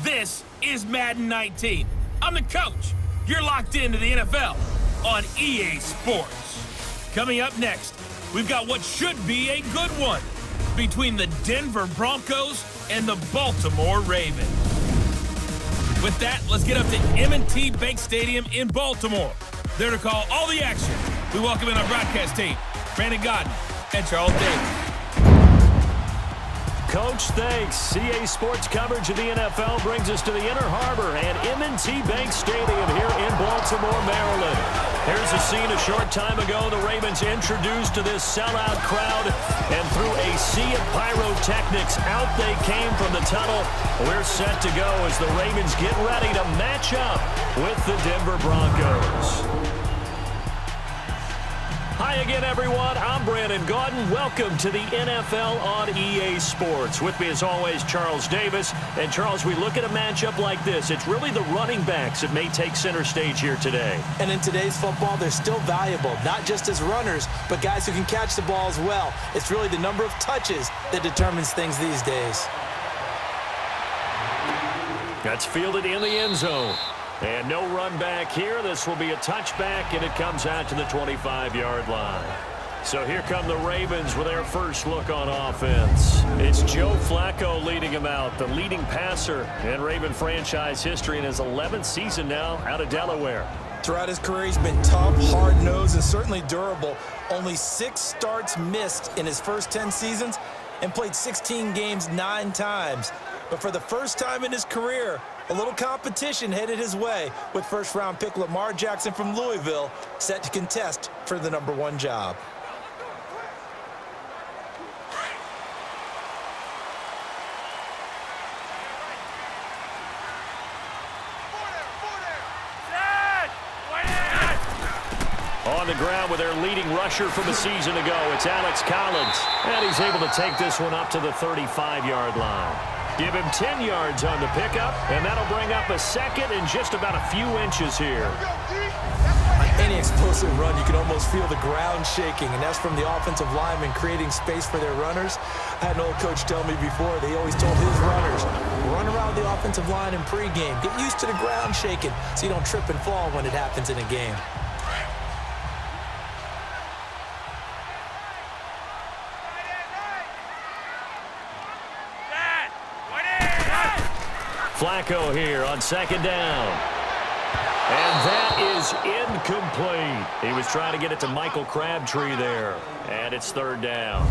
This is Madden 19. I'm the coach. You're locked into the NFL on EA Sports. Coming up next, we've got what should be a good one between the Denver Broncos and the Baltimore Ravens. With that, let's get up to M&T Bank Stadium in Baltimore. There to call all the action, we welcome in our broadcast team, Brandon Godden and Charles Davis. Coach, thanks. CA Sports coverage of the NFL brings us to the Inner Harbor and M&T Bank Stadium here in Baltimore, Maryland. Here's a scene a short time ago. The Ravens introduced to this sellout crowd, and through a sea of pyrotechnics, out they came from the tunnel. We're set to go as the Ravens get ready to match up with the Denver Broncos. Hi again, everyone. I'm Brandon Godden. Welcome to the NFL on EA Sports. With me, as always, Charles Davis. And, Charles, we look at a matchup like this. It's really the running backs that may take center stage here today. And in today's football, they're still valuable, not just as runners, but guys who can catch the ball as well. It's really the number of touches that determines things these days. That's fielded in the end zone. And no run back here. This will be a touchback, and it comes out to the 25-yard line. So here come the Ravens with their first look on offense. It's Joe Flacco leading him out, the leading passer in Raven franchise history in his 11th season now out of Delaware. Throughout his career, he's been tough, hard-nosed, and certainly durable. Only 6 starts missed in his first 10 seasons and played 16 games 9 times. But for the first time in his career, a little competition headed his way with first-round pick Lamar Jackson from Louisville set to contest for the #1 job. On the ground with their leading rusher from a season ago, it's Alex Collins. And he's able to take this one up to the 35-yard line. Give him 10 yards on the pickup, and that'll bring up a second and just about a few inches here. On any explosive run, you can almost feel the ground shaking, and that's from the offensive linemen creating space for their runners. I had an old coach tell me before, they always told his runners, run around the offensive line in pregame. Get used to the ground shaking so you don't trip and fall when it happens in a game. Flacco here on second down. And that is incomplete. He was trying to get it to Michael Crabtree there. And it's third down.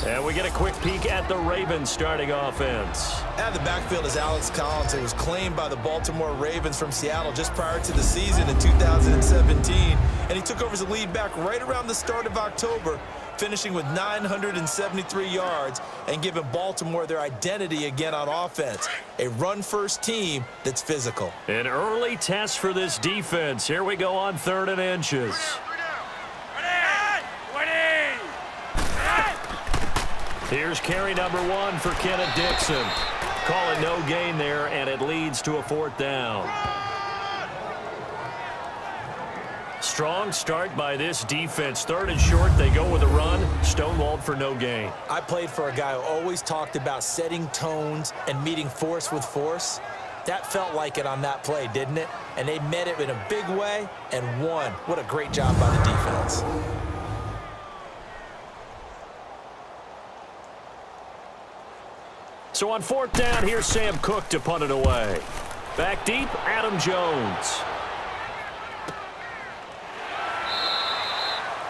And we get a quick peek at the Ravens starting offense. Out of the backfield is Alex Collins. It was claimed by the Baltimore Ravens from Seattle just prior to the season in 2017. And he took over as a lead back right around the start of October, finishing with 973 yards and giving Baltimore their identity again on offense. A run-first team that's physical. An early test for this defense. Here we go on 3rd and inches. Here's carry number 1 for Kenneth Dixon. Call it no gain there, and it leads to a 4th down. Strong start by this defense. 3rd and short, they go with a run. Stonewalled for no gain. I played for a guy who always talked about setting tones and meeting force with force. That felt like it on that play, didn't it? And they met it in a big way and won. What a great job by the defense. So on 4th down, here's Sam Cook to punt it away. Back deep, Adam Jones.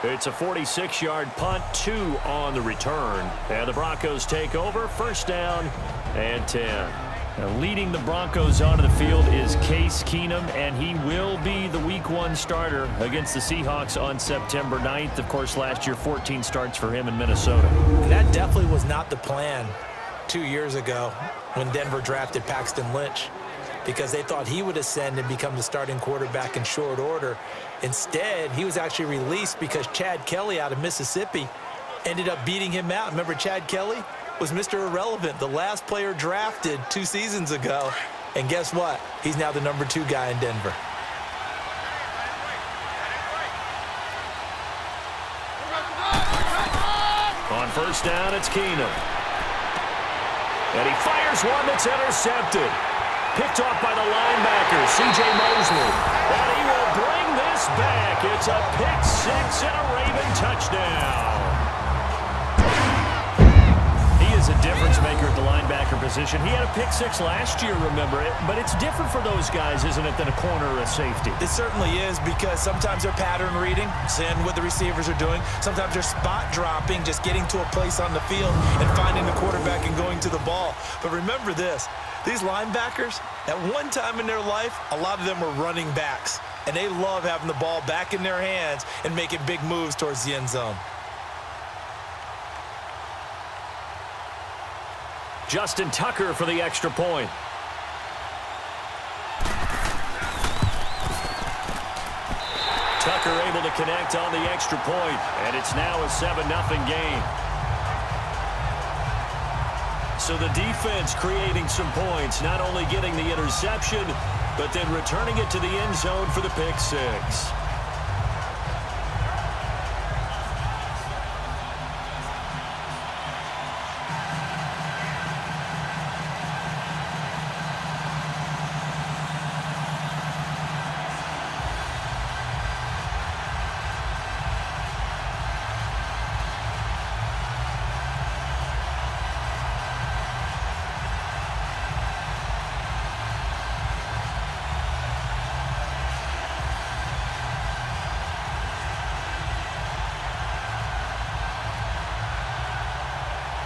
It's a 46-yard punt, 2 on the return. And the Broncos take over, 1st down and 10. Now, leading the Broncos onto the field is Case Keenum, and he will be the Week 1 starter against the Seahawks on September 9th. Of course, last year, 14 starts for him in Minnesota. And that definitely was not the plan 2 years ago when Denver drafted Paxton Lynch, because they thought he would ascend and become the starting quarterback in short order. Instead, he was actually released because Chad Kelly out of Mississippi ended up beating him out. Remember, Chad Kelly was Mr. Irrelevant, the last player drafted 2 seasons ago. And guess what? He's now the #2 guy in Denver. On 1st down, it's Keenum. And he fires one that's intercepted. Picked off by the linebacker, C.J. Mosley. And he will bring this back. It's a pick six and a Raven touchdown. He is a difference maker at the linebacker position. He had a pick six last year, remember it. But it's different for those guys, isn't it, than a corner or a safety? It certainly is, because sometimes they're pattern reading, seeing what the receivers are doing. Sometimes they're spot dropping, just getting to a place on the field and finding the quarterback and going to the ball. But remember this. These linebackers, at one time in their life, a lot of them were running backs. And they love having the ball back in their hands and making big moves towards the end zone. Justin Tucker for the extra point. Tucker able to connect on the extra point, and it's now a 7-0 game. So the defense creating some points, not only getting the interception, but then returning it to the end zone for the pick six.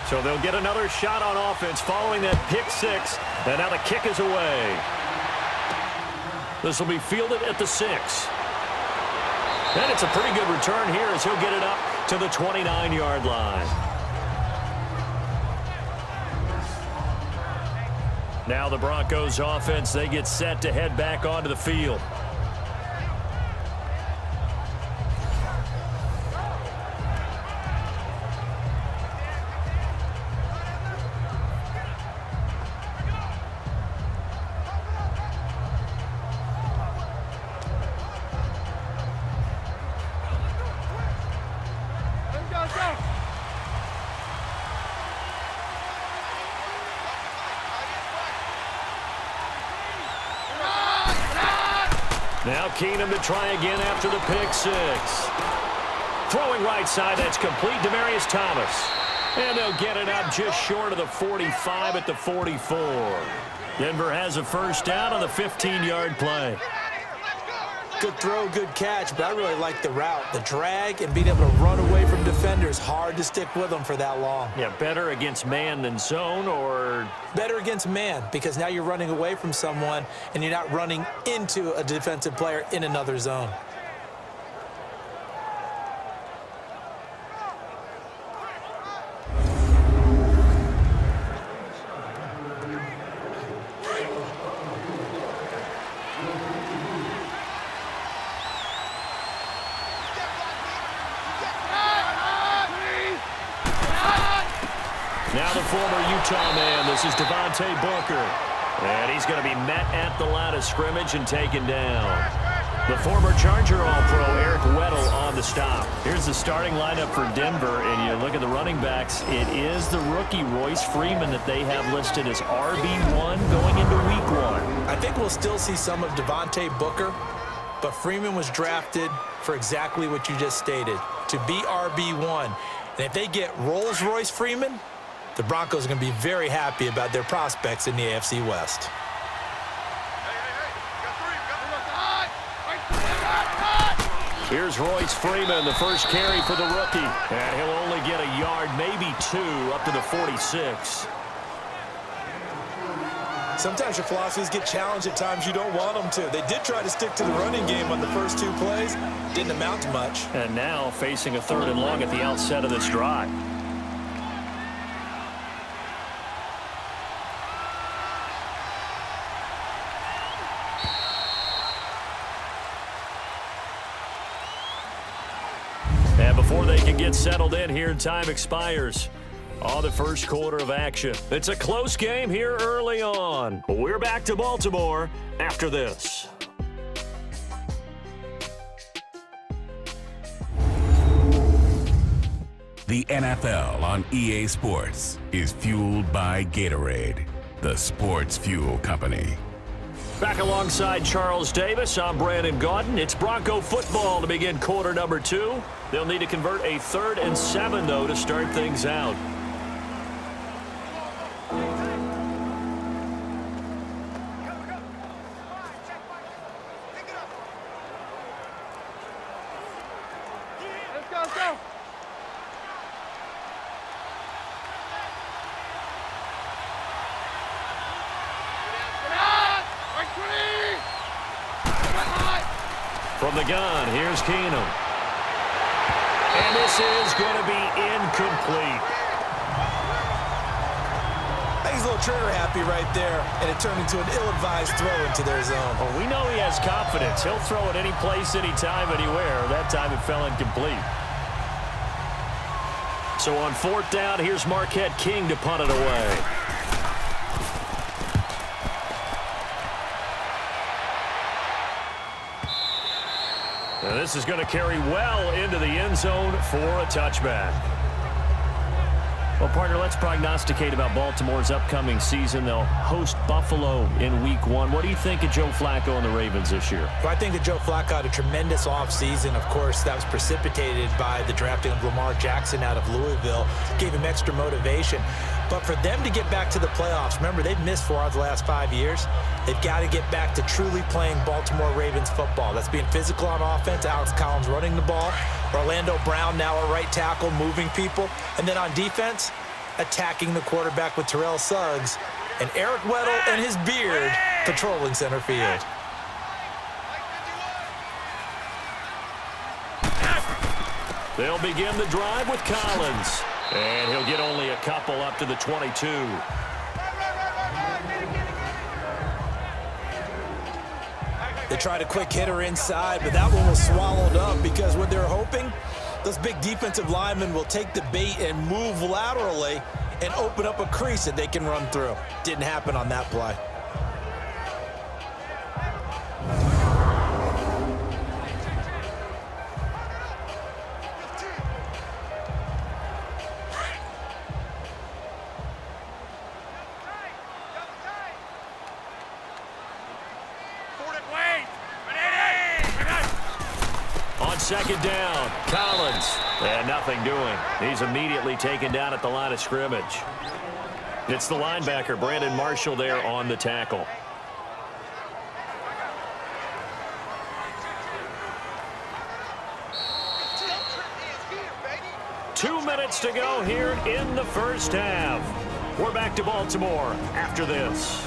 So they'll get another shot on offense following that pick six. And now the kick is away. This will be fielded at the 6. And it's a pretty good return here as he'll get it up to the 29-yard line. Now the Broncos offense, they get set to head back onto the field. Now Keenum to try again after the pick six. Throwing right side, that's complete. Demaryius Thomas. And they'll get it up just short of the 45 at the 44. Denver has a first down on the 15-yard play. Good throw, good catch, but I really like the route. The drag and being able to run away from defenders, hard to stick with them for that long. Yeah, better against man than zone, or? Better against man, because now you're running away from someone and you're not running into a defensive player in another zone. Now the former Utah man, this is Devontae Booker. And he's going to be met at the line of scrimmage and taken down. The former Charger All-Pro Eric Weddle on the stop. Here's the starting lineup for Denver, and you look at the running backs. It is the rookie Royce Freeman that they have listed as RB1 going into week 1. I think we'll still see some of Devontae Booker, but Freeman was drafted for exactly what you just stated, to be RB1. And if they get Rolls-Royce Freeman, the Broncos are going to be very happy about their prospects in the AFC West. Here's Royce Freeman, the first carry for the rookie. And he'll only get a yard, maybe 2, up to the 46. Sometimes your philosophies get challenged at times you don't want them to. They did try to stick to the running game on the first 2 plays. Didn't amount to much. And now facing a 3rd and long at the outset of this drive. And before they can get settled in here, time expires on the first quarter of action. It's a close game here early on. We're back to Baltimore after this. The NFL on EA Sports is fueled by Gatorade, the sports fuel company. Back alongside Charles Davis, I'm Brandon Gaudin. It's Bronco football to begin quarter number 2. They'll need to convert a 3rd and 7, though, to start things out. Let's go. From the gun, here's Keenum. And this is going to be incomplete. He's a little trigger happy right there, and it turned into an ill-advised throw into their zone. Well, we know he has confidence. He'll throw it any place, anytime, anywhere. That time it fell incomplete. So on 4th down, here's Marquette King to punt it away. And this is going to carry well into the end zone for a touchback. Well, partner, let's prognosticate about Baltimore's upcoming season. They'll host Buffalo in Week 1. What do you think of Joe Flacco and the Ravens this year? Well, I think that Joe Flacco had a tremendous offseason. Of course, that was precipitated by the drafting of Lamar Jackson out of Louisville. Gave him extra motivation. But for them to get back to the playoffs, remember, they've missed 4 out of the last 5 years. They've got to get back to truly playing Baltimore Ravens football. That's being physical on offense. Alex Collins running the ball. Orlando Brown now a right tackle, moving people. And then on defense, attacking the quarterback with Terrell Suggs. And Eric Weddle and his beard patrolling center field. They'll begin the drive with Collins. And he'll get only a couple up to the 22. They tried a quick hitter inside, but that one was swallowed up because what they're hoping, those big defensive linemen will take the bait and move laterally and open up a crease that they can run through. Didn't happen on that play. On 2nd down, Collins. And nothing doing. He's immediately taken down at the line of scrimmage. It's the linebacker, Brandon Marshall, there on the tackle. Two minutes to go here in the first half. We're back to Baltimore after this.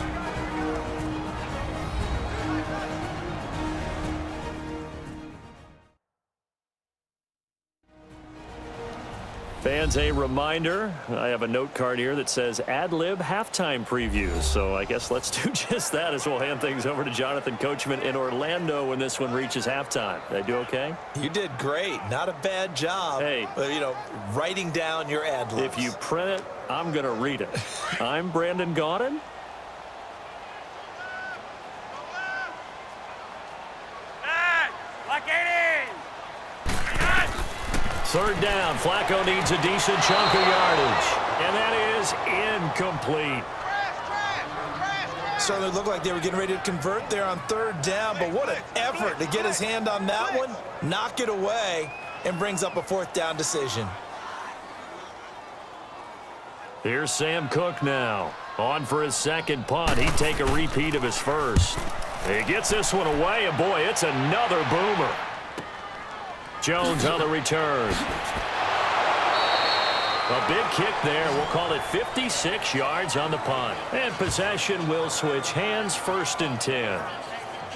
Fans, a reminder, I have a note card here that says ad-lib halftime previews. So I guess let's do just that as we'll hand things over to Jonathan Coachman in Orlando when this one reaches halftime. Did I do okay? You did great. Not a bad job. Hey. Writing down your ad-libs. If you print it, I'm going to read it. I'm Brandon Gaudin. Third down, Flacco needs a decent chunk of yardage. And that is incomplete. Certainly looked like they were getting ready to convert there on 3rd down, but what an effort to get his hand on that one, knock it away, and brings up a 4th down decision. Here's Sam Cook now. On for his 2nd punt. He'd take a repeat of his first. He gets this one away, and boy, it's another boomer. Jones on the return. A big kick there. We'll call it 56 yards on the punt. And possession will switch hands, 1st and 10.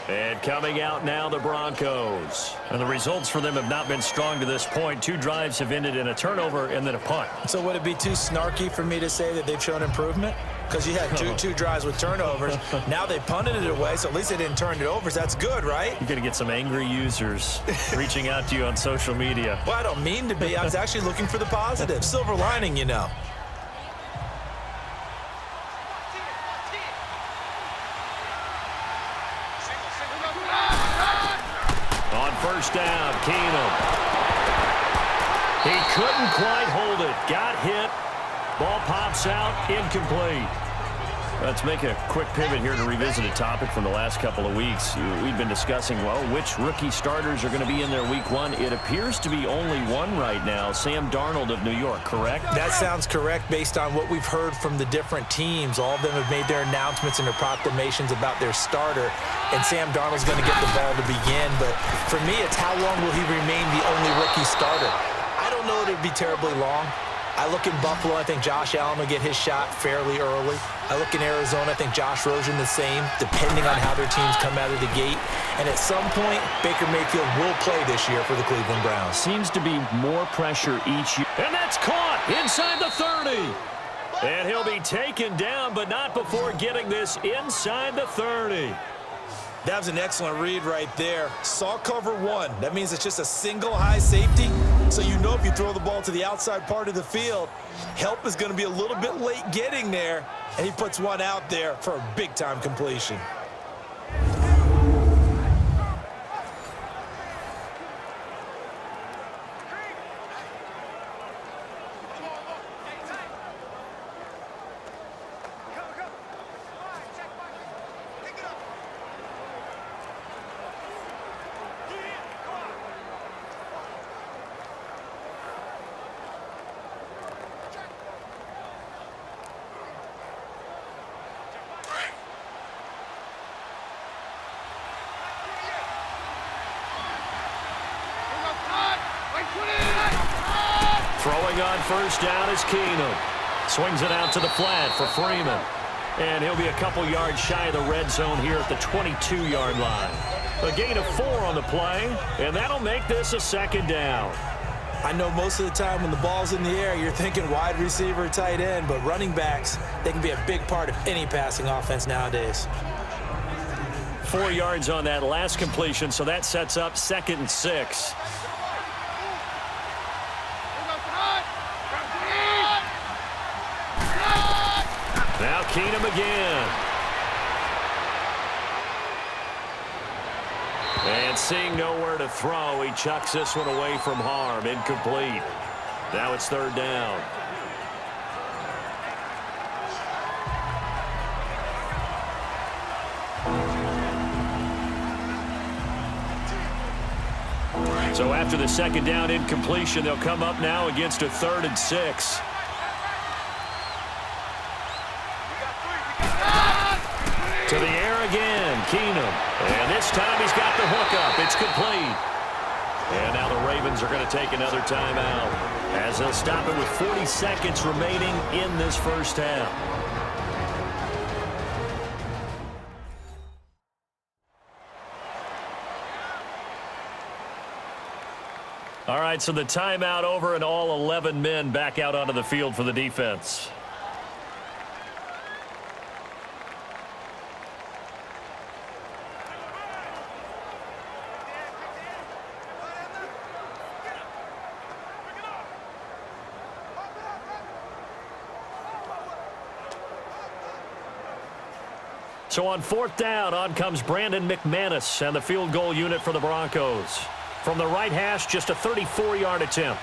And coming out now, the Broncos. And the results for them have not been strong to this point. 2 drives have ended in a turnover and then a punt. So would it be too snarky for me to say that they've shown improvement? Because you had two drives with turnovers. Now they punted it away, so at least they didn't turn it over. So that's good, right? You're going to get some angry users reaching out to you on social media. Well, I don't mean to be. I was actually looking for the positive. Silver lining, you know. On 1st down, Keenum. He couldn't quite hold it. Got hit. Ball pops out. Incomplete. Let's make a quick pivot here to revisit a topic from the last couple of weeks. We've been discussing, well, which rookie starters are going to be in there week one. It appears to be only one right now, Sam Darnold of New York, correct? That sounds correct based on what we've heard from the different teams. All of them have made their announcements and their proclamations about their starter, and Sam Darnold's going to get the ball to begin. But for me, it's how long will he remain the only rookie starter? I don't know that it would be terribly long. I look in Buffalo, I think Josh Allen will get his shot fairly early. I look in Arizona, I think Josh Rosen the same, depending on how their teams come out of the gate. And at some point, Baker Mayfield will play this year for the Cleveland Browns. Seems to be more pressure each year. And that's caught inside the 30. And he'll be taken down, but not before getting this inside the 30. That was an excellent read right there. Saw cover one. That means it's just a single high safety. So you know if you throw the ball to the outside part of the field, help is going to be a little bit late getting there. And he puts one out there for a big-time completion. Throwing on first down is Keenum. Swings it out to the flat for Freeman. And he'll be a couple yards shy of the red zone here at the 22-yard line. A gain of 4 on the play, and that'll make this a second down. I know most of the time when the ball's in the air, you're thinking wide receiver, tight end, but running backs, they can be a big part of any passing offense nowadays. 4 yards on that last completion, so that sets up 2nd and 6. Now Keenum again. And seeing nowhere to throw, he chucks this one away from harm. Incomplete. Now it's 3rd down. So after the 2nd down incompletion, they'll come up now against a 3rd and 6. To the air again, Keenum. And this time he's got the hookup. It's complete. And now the Ravens are going to take another timeout as they'll stop it with 40 seconds remaining in this first half. All right, so the timeout over and all 11 men back out onto the field for the defense. So on 4th down, on comes Brandon McManus and the field goal unit for the Broncos. From the right hash, just a 34-yard attempt.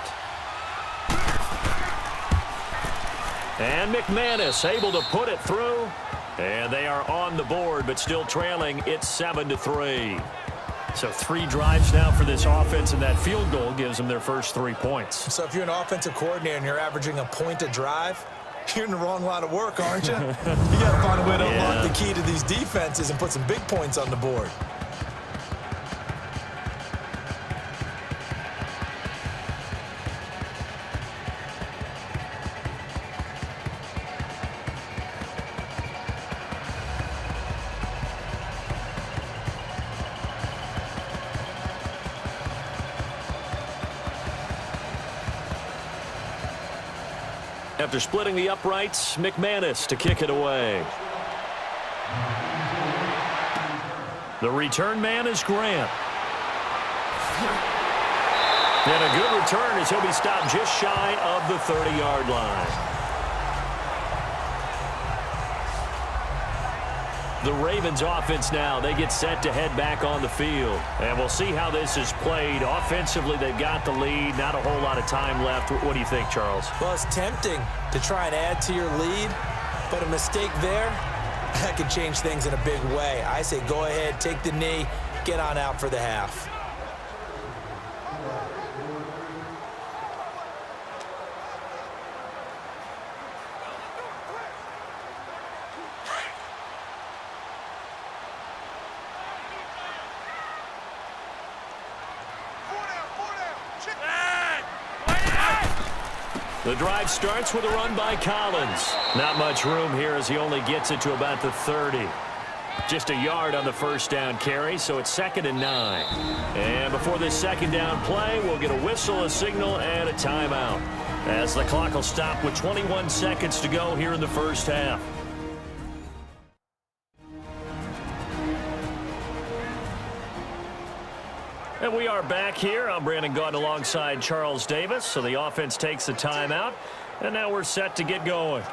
And McManus able to put it through. And they are on the board, but still trailing. It's 7-3. So 3 drives now for this offense, and that field goal gives them their first 3 points. So if you're an offensive coordinator and you're averaging a point a drive, you're in the wrong line of work, aren't you? You got to find a way to unlock the key to these defenses and put some big points on the board. After splitting the uprights, McManus to kick it away. The return man is Grant. And a good return as he'll be stopped just shy of the 30-yard line. The Ravens offense now, they get set to head back on the field. And we'll see how this is played. Offensively, they've got the lead. Not a whole lot of time left. What do you think, Charles? Well, it's tempting to try and add to your lead, but a mistake there, that could change things in a big way. I say go ahead, take the knee, get on out for the half. The drive starts with a run by Collins. Not much room here as he only gets it to about the 30. Just a yard on the first down carry, so it's 2nd and 9. And before this second down play, we'll get a whistle, a signal, and a timeout, as the clock will stop with 21 seconds to go here in the first half. And we are back here. I'm Brandon Gaunt alongside Charles Davis. So the offense takes the timeout, and now we're set to get going.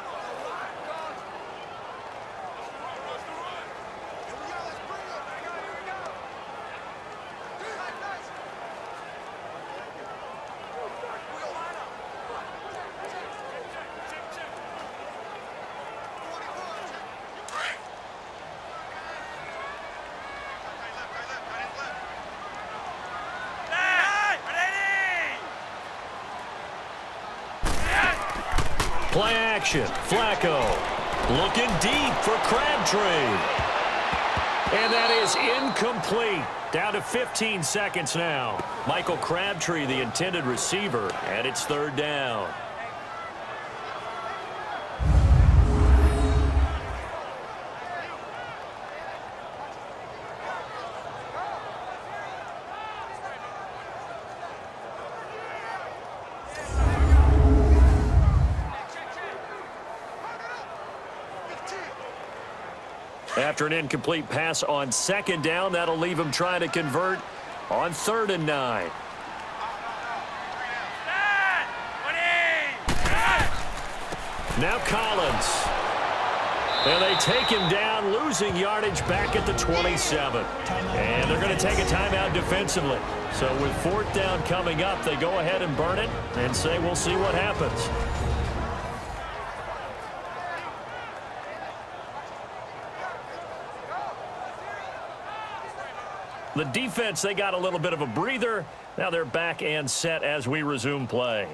Play action. Flacco looking deep for Crabtree. And that is incomplete. Down to 15 seconds now. Michael Crabtree, the intended receiver, and it's 3rd down. After an incomplete pass on 2nd down, that'll leave him trying to convert on 3rd and 9. Now Collins. And they take him down, losing yardage back at the 27. And they're going to take a timeout defensively. So with 4th down coming up, they go ahead and burn it and say we'll see what happens. The defense, they got a little bit of a breather. Now they're back and set as we resume play.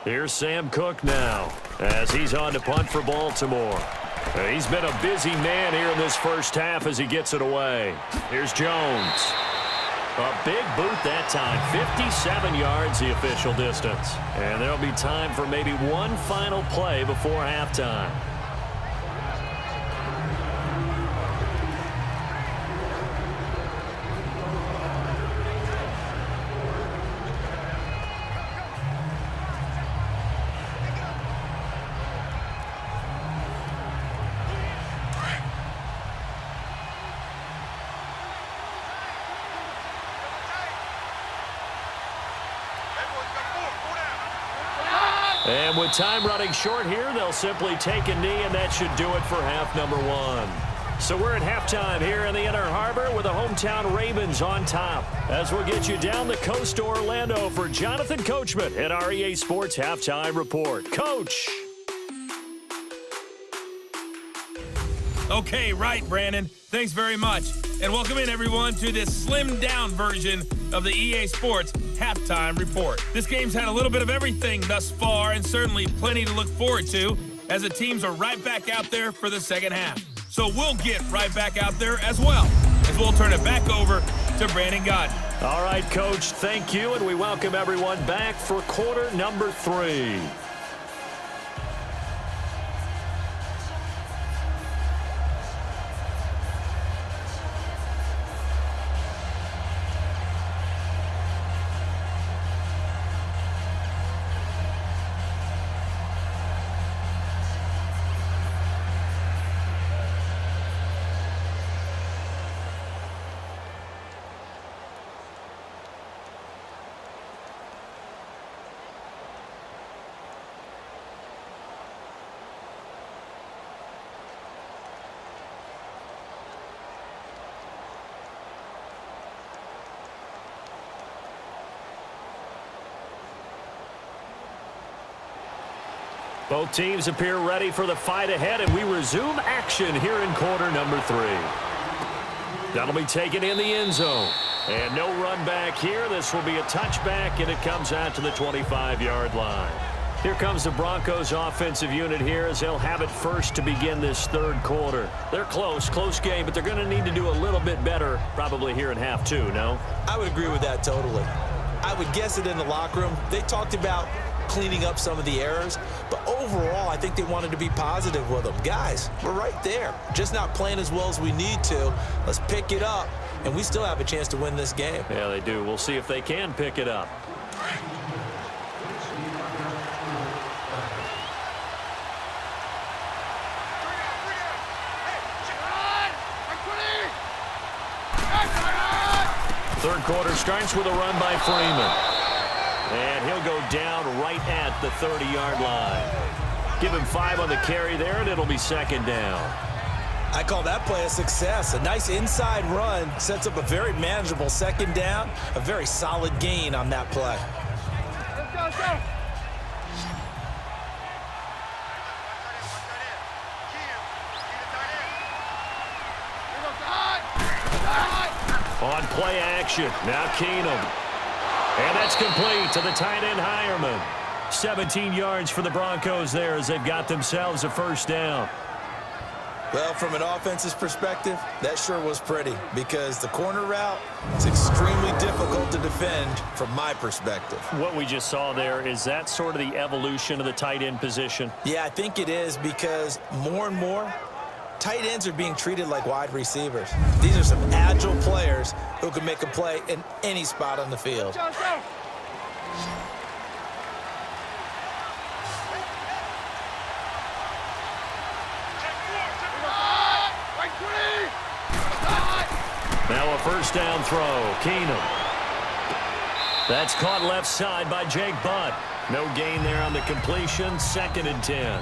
Here's Sam Cook now as he's on to punt for Baltimore. He's been a busy man here in this first half as he gets it away. Here's Jones. A big boot that time. 57 yards the official distance. And there'll be time for maybe one final play before halftime. And with time running short here, they'll simply take a knee, and that should do it for half number 1. So we're at halftime here in the Inner Harbor with the hometown Ravens on top. As we'll get you down the coast to Orlando for Jonathan Coachman at our EA Sports Halftime Report. Coach! Okay, right, Brandon. Thanks very much. And welcome in, everyone, to this slimmed-down version of the EA Sports Halftime Report. This game's had a little bit of everything thus far, and certainly plenty to look forward to, as the teams are right back out there for the second half. So we'll get right back out there as well, as we'll turn it back over to Brandon Gaunt. All right, Coach, thank you, and we welcome everyone back for quarter number 3. Both teams appear ready for the fight ahead, and we resume action here in quarter number 3. That'll be taken in the end zone. And no run back here. This will be a touchback, and it comes out to the 25-yard line. Here comes the Broncos offensive unit here as they'll have it first to begin this third quarter. They're close game, but they're going to need to do a little bit better probably here in half 2, no? I would agree with that totally. I would guess it in the locker room. They talked about cleaning up some of the errors, but overall, I think they wanted to be positive with them. Guys, we're right there. Just not playing as well as we need to. Let's pick it up, and we still have a chance to win this game. Yeah, they do. We'll see if they can pick it up. Third quarter starts with a run by Freeman. And he'll go down right at the 30-yard line. Give him 5 on the carry there, and it'll be second down. I call that play a success. A nice inside run sets up a very manageable second down. A very solid gain on that play. Let's go. On play action, now Keenum. And that's complete to the tight end Hireman. 17 yards for the Broncos there as they've got themselves a first down. Well, from an offense's perspective, that sure was pretty because the corner route is extremely difficult to defend from my perspective. What we just saw there, is that sort of the evolution of the tight end position? Yeah, I think it is because more and more, tight ends are being treated like wide receivers. These are some agile players who can make a play in any spot on the field. Now a first down throw, Keenum. That's caught left side by Jake Butt. No gain there on the completion, 2nd and 10.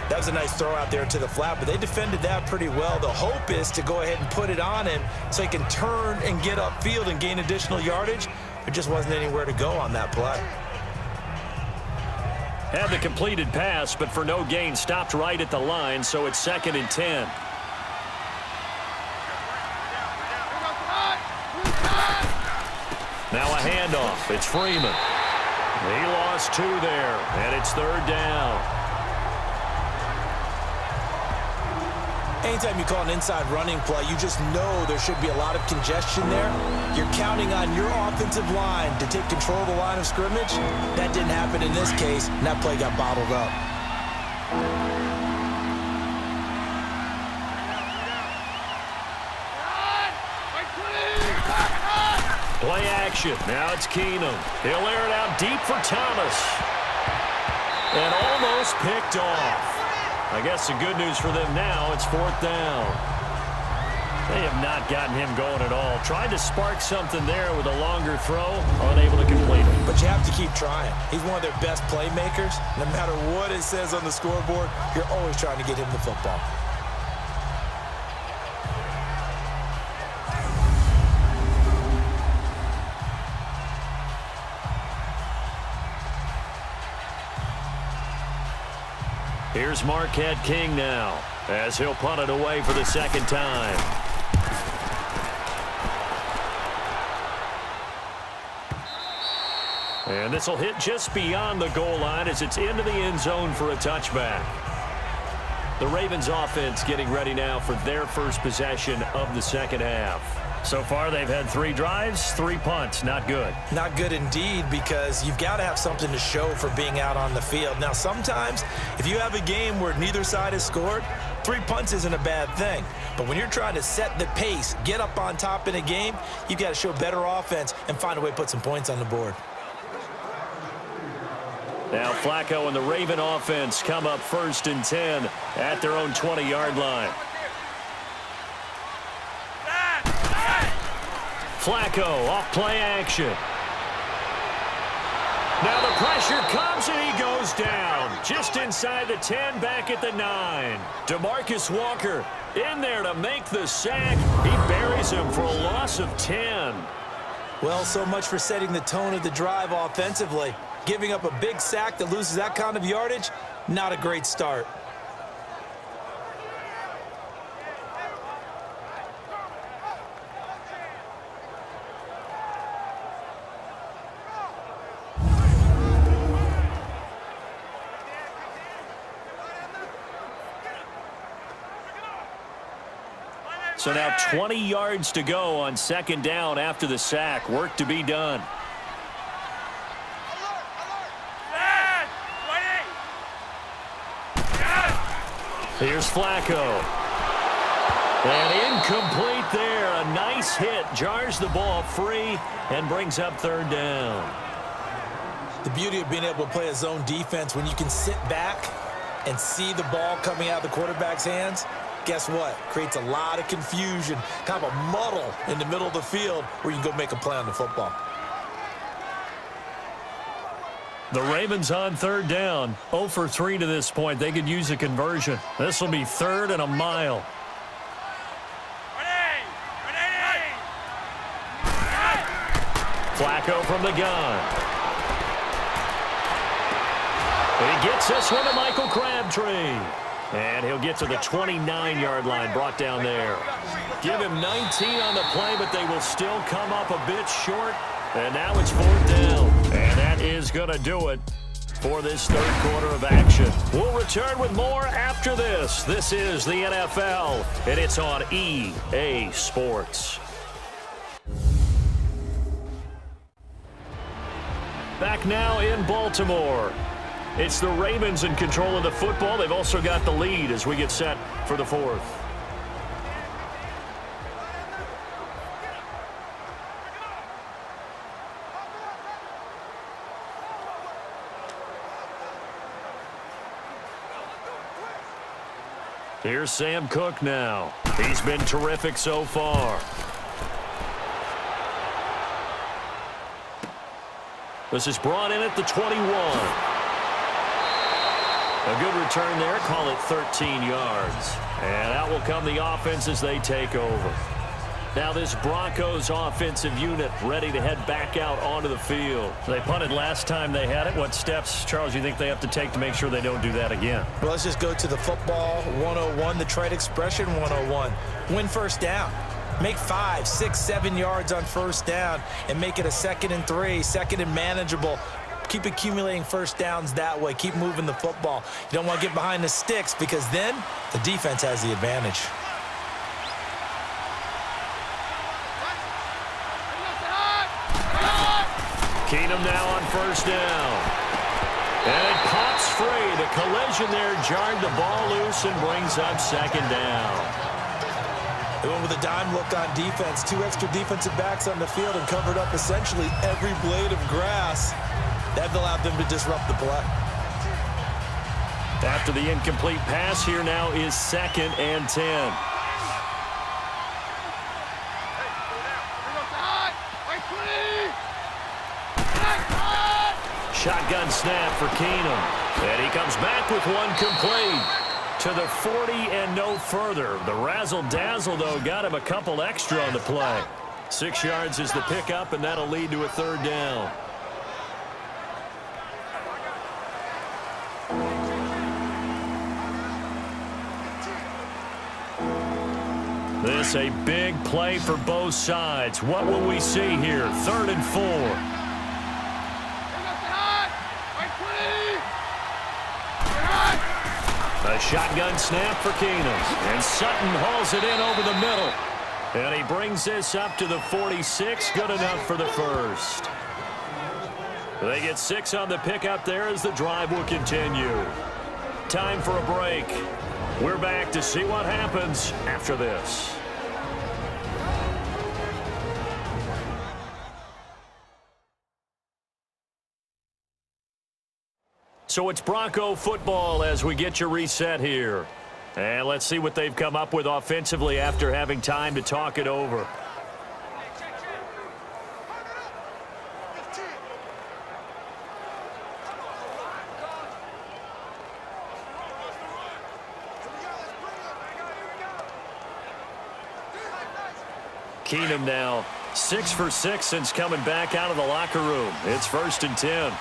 That was a nice throw out there to the flat, but they defended that pretty well. The hope is to go ahead and put it on him so he can turn and get upfield and gain additional yardage. There just wasn't anywhere to go on that play. Had the completed pass, but for no gain, stopped right at the line, so it's 2nd and 10. Now a handoff. It's Freeman. He lost 2 there, and it's 3rd down. Anytime you call an inside running play, you just know there should be a lot of congestion there. You're counting on your offensive line to take control of the line of scrimmage. That didn't happen in this case, and that play got bottled up. Play action. Now it's Keenum. He'll air it out deep for Thomas. And almost picked off. I guess the good news for them now, it's 4th down. They have not gotten him going at all. Tried to spark something there with a longer throw. Unable to complete it. But you have to keep trying. He's one of their best playmakers. No matter what it says on the scoreboard, you're always trying to get him the football. Here's Marquette King now as he'll punt it away for the 2nd time. And this will hit just beyond the goal line as it's into the end zone for a touchback. The Ravens offense getting ready now for their first possession of the second half. So far, they've had 3 drives, 3 punts. Not good. Not good indeed, because you've got to have something to show for being out on the field. Now, sometimes, if you have a game where neither side has scored, 3 punts isn't a bad thing. But when you're trying to set the pace, get up on top in a game, you've got to show better offense and find a way to put some points on the board. Now Flacco and the Raven offense come up 1st and 10 at their own 20-yard line. Flacco off play action. Now the pressure comes and he goes down. Just inside the 10, back at the 9. DeMarcus Walker in there to make the sack. He buries him for a loss of 10. Well, so much for setting the tone of the drive offensively. Giving up a big sack that loses that kind of yardage, not a great start. So now 20 yards to go on second down after the sack. Work to be done. Here's Flacco. And incomplete there. A nice hit. Jars the ball free and brings up third down. The beauty of being able to play a zone defense when you can sit back and see the ball coming out of the quarterback's hands, guess what? Creates a lot of confusion, kind of a muddle in the middle of the field where you can go make a play on the football. The Ravens on third down. 0 for 3 to this point. They could use a conversion. This will be third and a mile. Flacco from the gun. He gets this one to Michael Crabtree. And he'll get to the 29-yard line, brought down there. Give him 19 on the play, but they will still come up a bit short. And now it's fourth down. And that is going to do it for this third quarter of action. We'll return with more after this. This is the NFL, and it's on EA Sports. Back now in Baltimore. It's the Ravens in control of the football. They've also got the lead as we get set for the fourth. Here's Sam Cook now. He's been terrific so far. This is brought in at the 21. A good return there. Call it 13 yards. And out will come the offense as they take over. Now this Broncos offensive unit ready to head back out onto the field. They punted last time they had it. What steps, Charles, you think they have to take to make sure they don't do that again? Well, let's just go to the football 101, the trade expression 101. Win first down. Make 5, 6, 7 yards on first down and make it a 2nd and 3, 2nd and manageable. Keep accumulating first downs that way. Keep moving the football. You don't want to get behind the sticks because then the defense has the advantage. Keenum now on first down. And it pops free. The collision there jarred the ball loose and brings up second down. They went with a dime look on defense. 2 extra defensive backs on the field and covered up essentially every blade of grass. That allowed them to disrupt the play. After the incomplete pass, here now is 2nd and 10. Shotgun snap for Keenum. And he comes back with one complete to the 40 and no further. The razzle-dazzle, though, got him a couple extra on the play. 6 yards is the pickup, and that'll lead to a third down. This a big play for both sides. What will we see here? 3rd and 4. A shotgun snap for Keenum. And Sutton hauls it in over the middle. And he brings this up to the 46. Good enough for the first. They get 6 on the pickup there as the drive will continue. Time for a break. We're back to see what happens after this. So it's Bronco football as we get you reset here. And let's see what they've come up with offensively after having time to talk it over. Keenum now 6 for 6 since coming back out of the locker room. It's 1st and 10.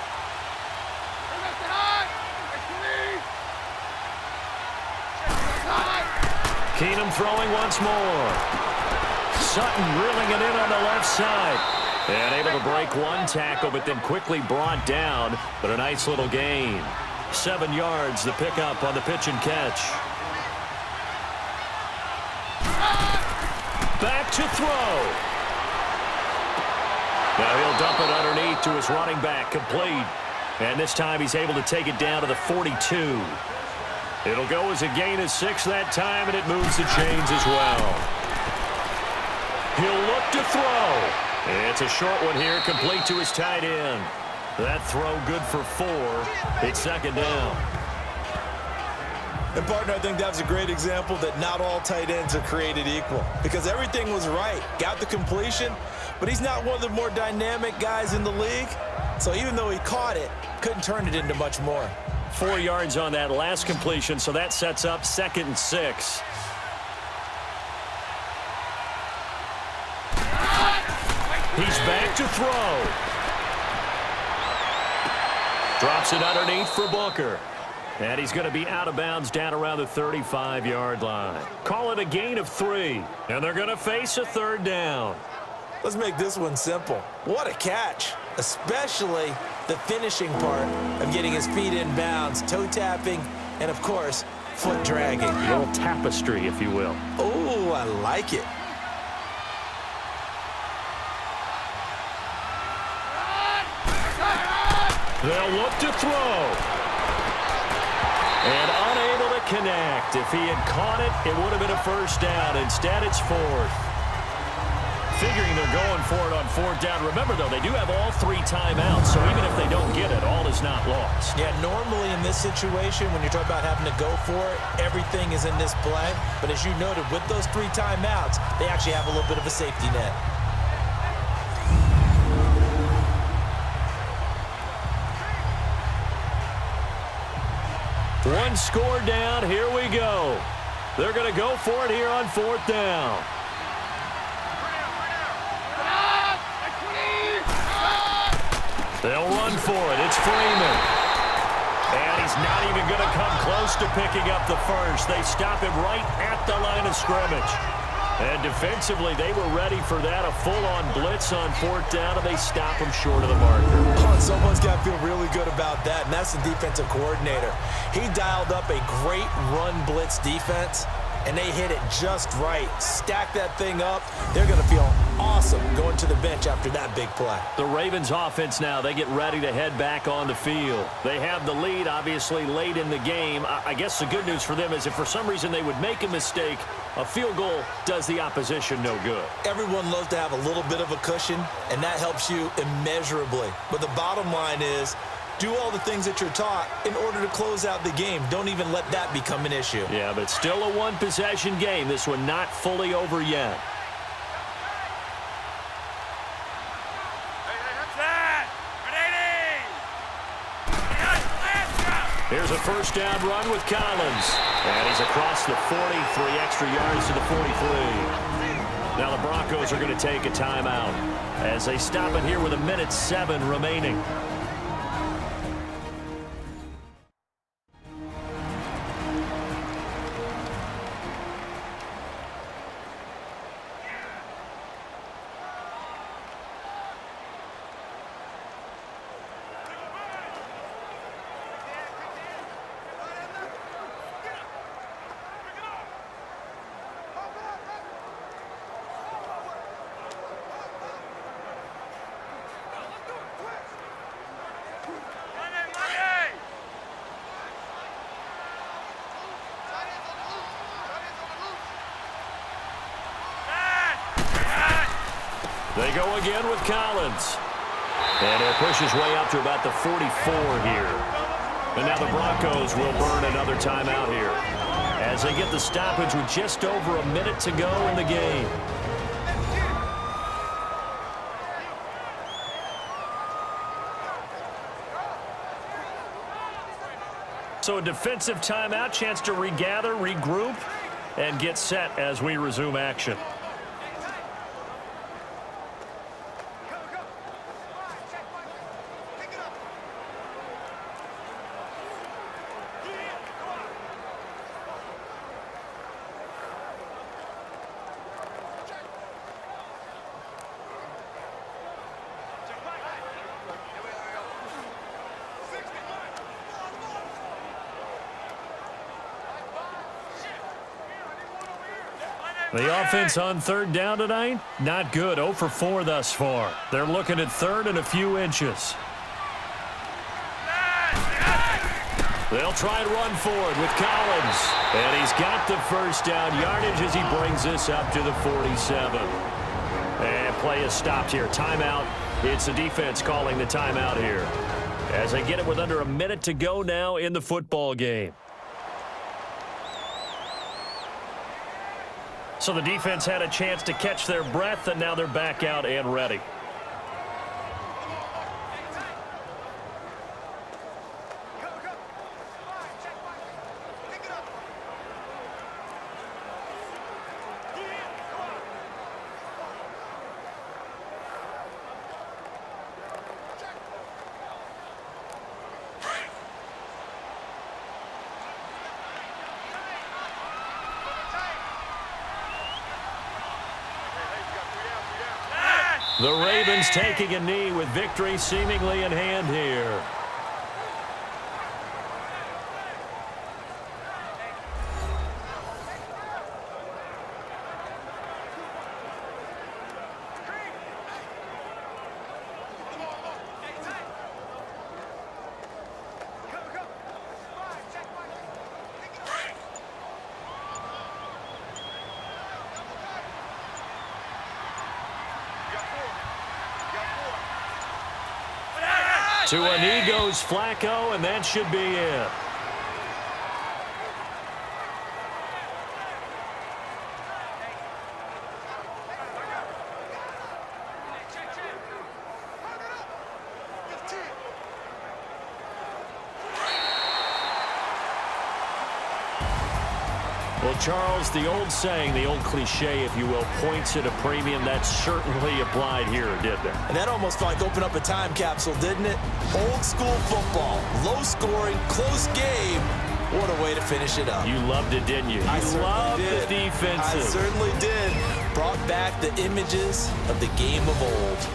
Keenum throwing once more. Sutton reeling it in on the left side. And able to break one tackle, but then quickly brought down. But a nice little gain. 7 yards, the pickup on the pitch and catch. Back to throw. Now he'll dump it underneath to his running back, complete. And this time he's able to take it down to the 42. It'll go as a gain of 6 that time, and it moves the chains as well. He'll look to throw. It's a short one here, complete to his tight end. That throw good for 4. It's second down. And, partner, I think that was a great example that not all tight ends are created equal, because everything was right. Got the completion, but he's not one of the more dynamic guys in the league. So even though he caught it, couldn't turn it into much more. 4 yards on that last completion, so that sets up 2nd and 6. He's back to throw. Drops it underneath for Booker. And he's going to be out of bounds down around the 35-yard line. Call it a gain of 3. And they're going to face a 3rd down. Let's make this one simple. What a catch, especially the finishing part of getting his feet in bounds, toe tapping, and, of course, foot dragging. A little tapestry, if you will. Oh, I like it. They'll look to throw. And unable to connect. If he had caught it, it would have been a 1st down. Instead, it's 4th. Figuring they're going for it on 4th down. Remember, though, they do have all 3 timeouts, so even if they don't get it, all is not lost. Yeah, normally in this situation, when you're talking about having to go for it, everything is in this play. But as you noted, with those 3 timeouts, they actually have a little bit of a safety net. One score down. Here we go. They're going to go for it here on 4th down. They'll run for it. It's Freeman. And he's not even going to come close to picking up the 1st. They stop him right at the line of scrimmage. And defensively, they were ready for that. A full-on blitz on 4th down, and they stop him short of the marker. Oh, and someone's got to feel really good about that, and that's the defensive coordinator. He dialed up a great run blitz defense, and they hit it just right. Stack that thing up. They're going to feel awesome going to the bench after that big play. The Ravens offense now, they get ready to head back on the field. They have the lead, obviously, late in the game. I guess the good news for them is if for some reason they would make a mistake, a field goal does the opposition no good. Everyone loves to have a little bit of a cushion, and that helps you immeasurably. But the bottom line is, do all the things that you're taught in order to close out the game. Don't even let that become an issue. Yeah, but still a one-possession game. This one not fully over yet. Here's a 1st down run with Collins. And he's across the 40, 3 extra yards to the 43. Now the Broncos are going to take a timeout as they stop it here with 1:07 remaining. They go again with Collins. And he'll push his way up to about the 44 here. And now the Broncos will burn another timeout here as they get the stoppage with just over a minute to go in the game. So a defensive timeout, chance to regather, regroup, and get set as we resume action. The offense on third down tonight, not good. 0 for 4 thus far. They're looking at third and a few inches. They'll try and run forward with Collins. And he's got the first down yardage as he brings this up to the 47. And play is stopped here. Timeout. It's the defense calling the timeout here, as they get it with under a minute to go now in the football game. So the defense had a chance to catch their breath, and now they're back out and ready. The Ravens taking a knee with victory seemingly in hand here. To a knee goes Flacco, and that should be it. Well, Charles, the old saying, the old cliche, if you will, points at a premium, that certainly applied here, didn't it? And that almost felt like opened up a time capsule, didn't it? Old school football, low scoring, close game. What a way to finish it up. You loved it, didn't you? I You loved did. the defensive. I certainly did. Brought back the images of the game of old.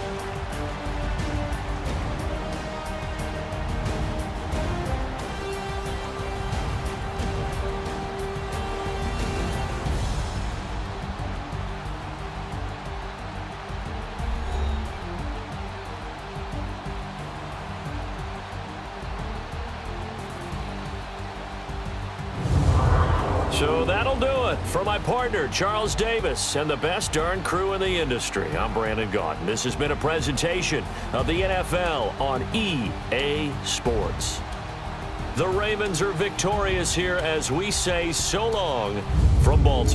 So that'll do it for my partner, Charles Davis, and the best darn crew in the industry. I'm Brandon Gaudin. This has been a presentation of the NFL on EA Sports. The Ravens are victorious here as we say so long from Baltimore.